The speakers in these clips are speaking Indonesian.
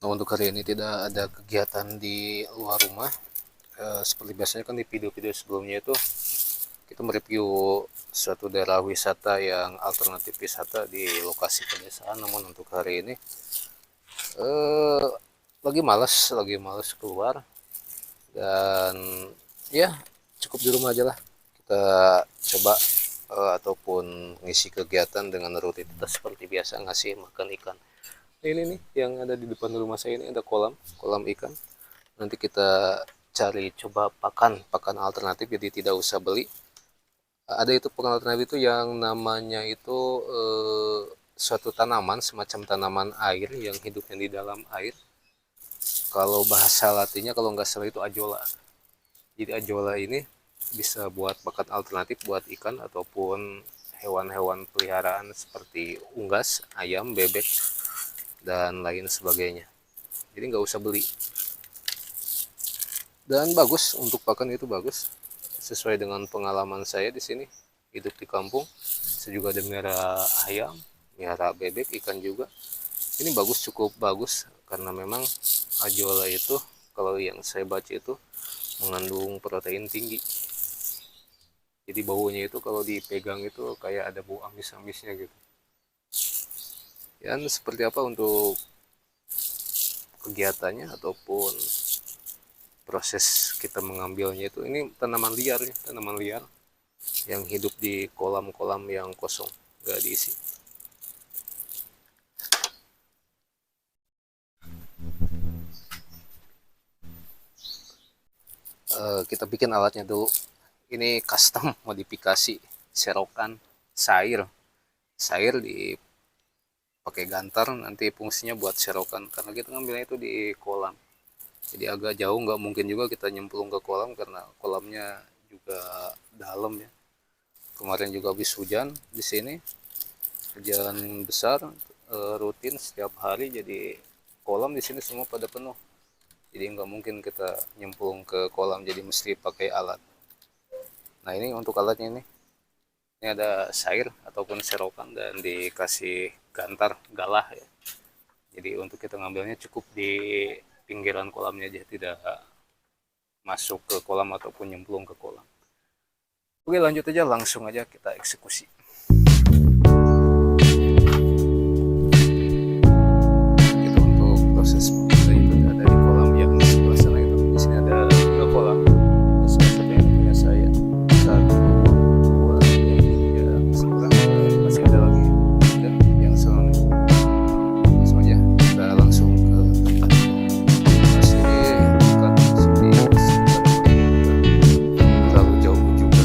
Nah, untuk hari ini tidak ada kegiatan di luar rumah. Seperti biasanya kan di video-video sebelumnya itu kita mereview suatu daerah wisata yang alternatif wisata di lokasi pedesaan. Namun untuk hari ini eh, lagi malas keluar, dan ya cukup di rumah aja lah. Kita coba ataupun ngisi kegiatan dengan rutinitas seperti biasa, ngasih makan ikan. Nah, ini nih yang ada di depan rumah saya, ini ada kolam ikan. Nanti kita cari coba pakan alternatif, jadi tidak usah beli. Ada itu pakan alternatif itu yang namanya itu suatu tanaman, semacam tanaman air yang hidupnya di dalam air. Kalau bahasa latinnya kalau nggak salah itu ajola. Jadi ajola ini bisa buat pakan alternatif buat ikan ataupun hewan-hewan peliharaan seperti unggas, ayam, bebek, dan lain sebagainya. Jadi nggak usah beli. Dan bagus untuk pakan, itu bagus. Sesuai dengan pengalaman saya di sini hidup di kampung, saya juga ada miara ayam, miara bebek, ikan juga. Ini bagus, cukup bagus, karena memang ajola itu kalau yang saya baca itu mengandung protein tinggi. Jadi baunya itu kalau dipegang itu kayak ada bau amis-amisnya gitu. Dan seperti apa untuk kegiatannya ataupun proses kita mengambilnya itu, ini tanaman liar ya, tanaman liar yang hidup di kolam-kolam yang kosong, nggak diisi. Kita bikin alatnya dulu. Ini custom modifikasi serokan sair dipakai gantar, nanti fungsinya buat serokan karena kita ngambilnya itu di kolam. Jadi agak jauh, nggak mungkin juga kita nyemplung ke kolam karena kolamnya juga dalam ya. Kemarin juga habis hujan di sini, hujan besar rutin setiap hari, jadi kolam di sini semua pada penuh. Jadi nggak mungkin kita nyemplung ke kolam, jadi mesti pakai alat. Nah, ini untuk alatnya ini ada sair ataupun serokan dan dikasih gantar galah ya. Jadi untuk kita ngambilnya cukup di pinggiran kolamnya aja, tidak masuk ke kolam ataupun nyemplung ke kolam. Oke, lanjut aja, langsung aja kita eksekusi. Itu untuk proses itu ada di kolam yang sebelah sana itu. Di sini ada 2 kolam. Salah satu yang punya saya, 1, 2, yang 3, sekarang masih ada lagi yang sana. Langsung aja kita langsung ke tempat. Masih dekat, terlalu jauh juga.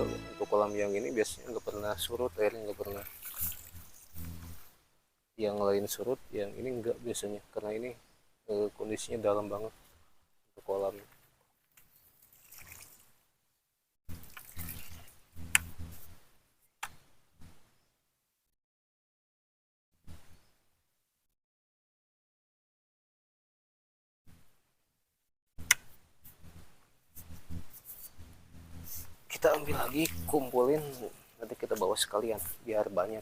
untuk kolam yang ini biasanya nggak pernah surut airnya, nggak pernah. Yang lain surut, yang ini enggak biasanya, karena ini kondisinya dalam banget untuk kolam. Kita ambil lagi, kumpulin, nanti kita bawa sekalian biar banyak.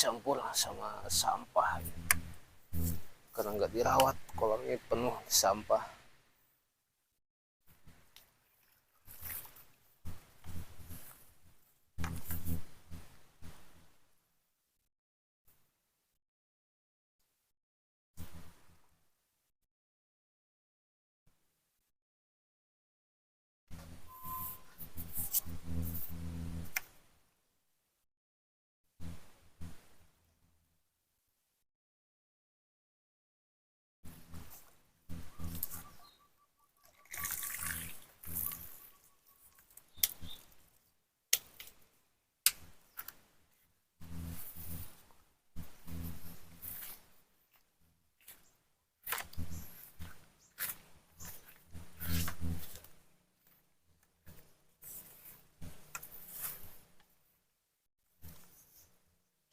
Campur sama sampah karena nggak dirawat, kolamnya penuh sampah.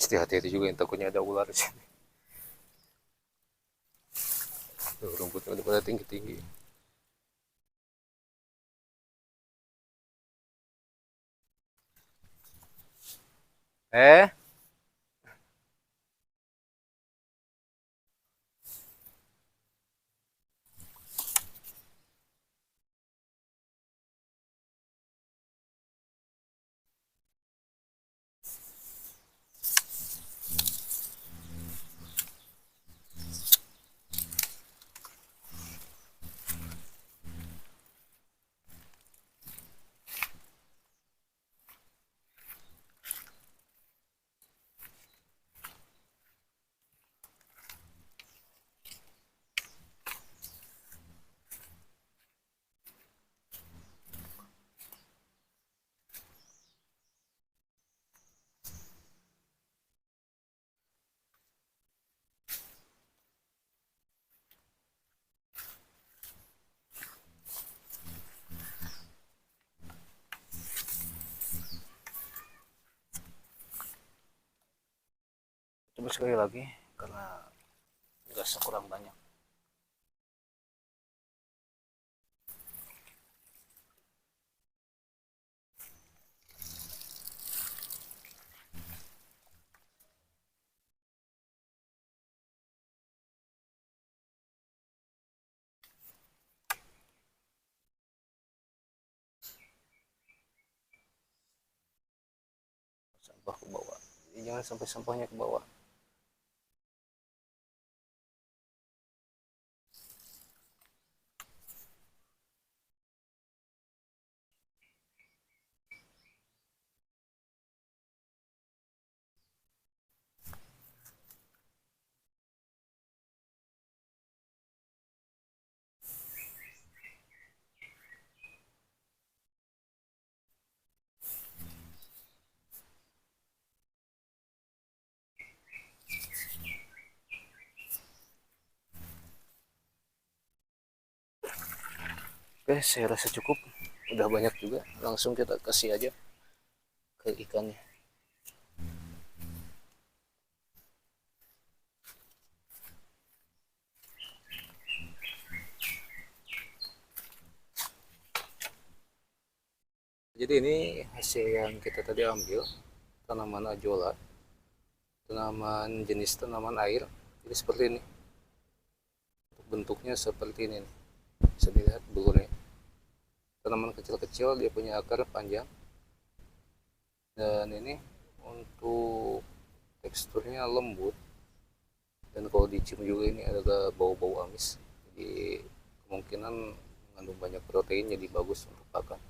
Mesti hati-hati juga, yang takutnya ada ular di sini. Tuh, rumputnya udah pada tinggi-tinggi. Coba sekali lagi karena nggak sekurang banyak. Sampah ke bawah, jangan sampai sampahnya ke bawah. Oke, saya rasa cukup, udah banyak juga, langsung kita kasih aja ke ikannya. Jadi ini hasil yang kita tadi ambil, tanaman ajola, tanaman jenis tanaman air. Jadi seperti ini, bentuknya seperti ini, bisa dilihat bulunya. Tanaman kecil-kecil, dia punya akar panjang, dan ini untuk teksturnya lembut, dan kalau dicium juga ini ada bau-bau amis, jadi kemungkinan mengandung banyak protein, jadi bagus untuk pakan.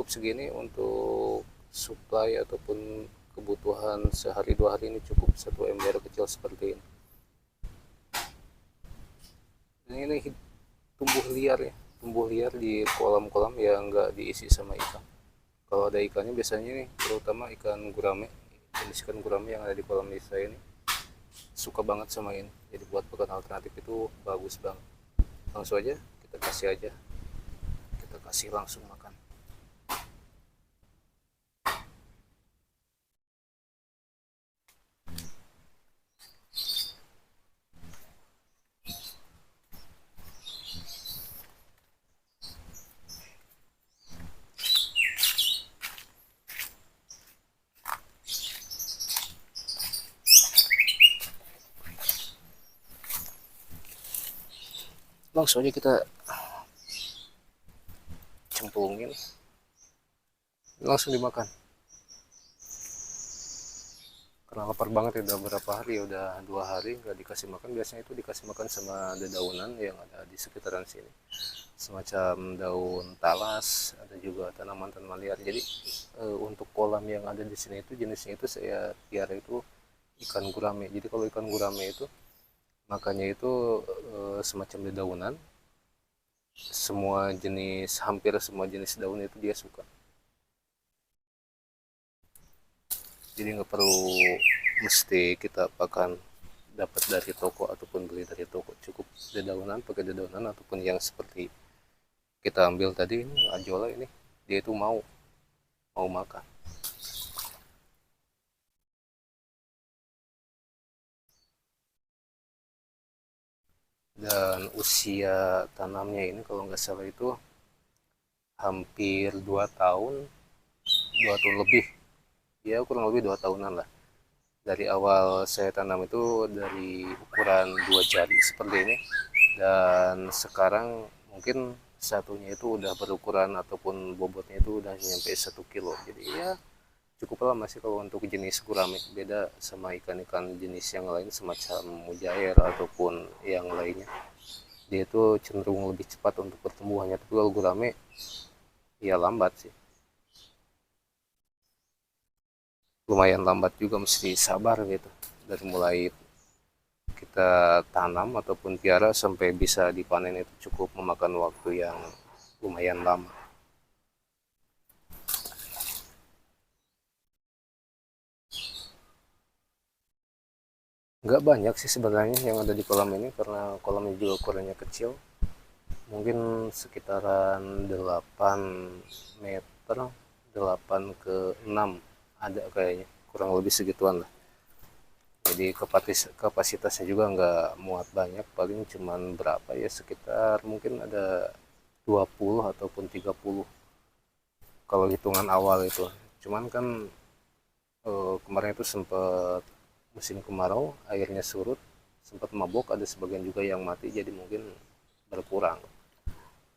cukup segini untuk supply ataupun kebutuhan sehari 2 hari ini, cukup satu ember kecil seperti ini. Dan ini tumbuh liar ya, tumbuh liar di kolam-kolam yang nggak diisi sama ikan. Kalau ada ikannya biasanya nih, terutama ikan gurame, jenis ikan gurame yang ada di kolam desa ini suka banget sama ini. Jadi buat pakan alternatif itu bagus banget. Langsung aja kita kasih aja, kita kasih langsung makan. Langsung aja kita cemplungin, langsung dimakan. Karena lapar banget ya, udah berapa hari, udah 2 hari nggak dikasih makan. Biasanya itu dikasih makan sama dedaunan yang ada di sekitaran sini, semacam daun talas, ada juga tanaman-tanaman liar. Jadi untuk kolam yang ada di sini itu jenisnya itu saya piara itu ikan gurame. Jadi kalau ikan gurame itu makannya itu semacam dedaunan, semua jenis, hampir semua jenis daun itu dia suka. Jadi nggak perlu mesti kita pakan dapat dari toko ataupun beli dari toko, cukup dedaunan, pakai dedaunan ataupun yang seperti kita ambil tadi ini ajola ini, dia itu mau makan. Dan usia tanamnya ini kalau nggak salah itu hampir 2 tahun, 2 tahun lebih ya, kurang lebih 2 tahunan lah. Dari awal saya tanam itu dari ukuran 2 jari seperti ini, dan sekarang mungkin satunya itu udah berukuran ataupun bobotnya itu udah nyampe 1 kilo. Jadi ya cukup lama sih kalau untuk jenis gurame, beda sama ikan-ikan jenis yang lain semacam mujair ataupun yang lainnya, dia itu cenderung lebih cepat untuk pertumbuhannya. Tapi kalau gurame ya lambat sih, lumayan lambat juga, mesti sabar gitu dari mulai kita tanam ataupun piara sampai bisa dipanen itu cukup memakan waktu yang lumayan lama. Nggak banyak sih sebenarnya yang ada di kolam ini, karena kolamnya juga ukurannya kecil, mungkin sekitaran 8 meter, 8 ke 6 ada kayaknya, kurang lebih segituan lah. Jadi kapasitasnya juga nggak muat banyak, paling cuman berapa ya, sekitar mungkin ada 20 ataupun 30 kalau hitungan awal itu. Cuman kan kemarin itu sempat musim kemarau, airnya surut, sempat mabok, ada sebagian juga yang mati, jadi mungkin berkurang.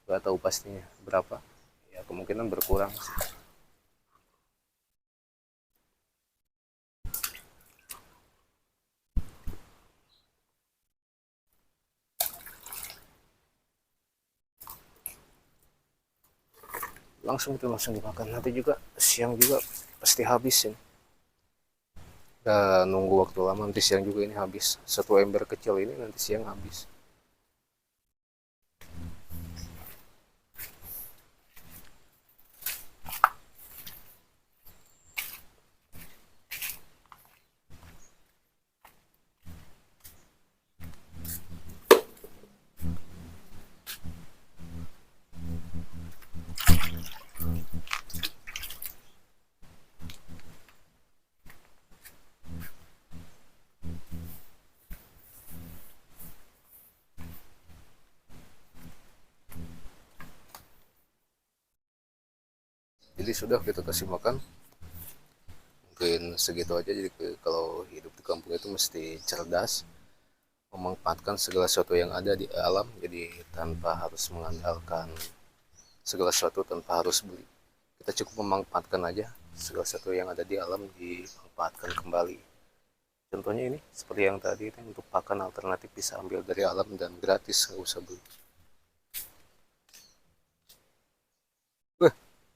Nggak tahu pastinya berapa, ya kemungkinan berkurang sih. Langsung itu langsung dimakan, nanti juga siang juga pasti habis ini. Udah nunggu waktu lama, nanti siang juga ini habis. Satu ember kecil ini nanti siang habis. Jadi sudah kita kasih makan, mungkin segitu aja. Jadi kalau hidup di kampung itu mesti cerdas, memanfaatkan segala sesuatu yang ada di alam, jadi tanpa harus mengandalkan segala sesuatu, tanpa harus beli. Kita cukup memanfaatkan aja segala sesuatu yang ada di alam, dimanfaatkan kembali. Contohnya ini seperti yang tadi ini, untuk pakan alternatif bisa ambil dari alam dan gratis, nggak usah beli.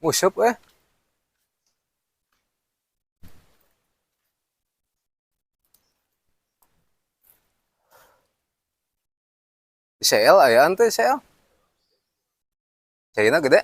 Ngusup di CL aya teh CL. Caina gede.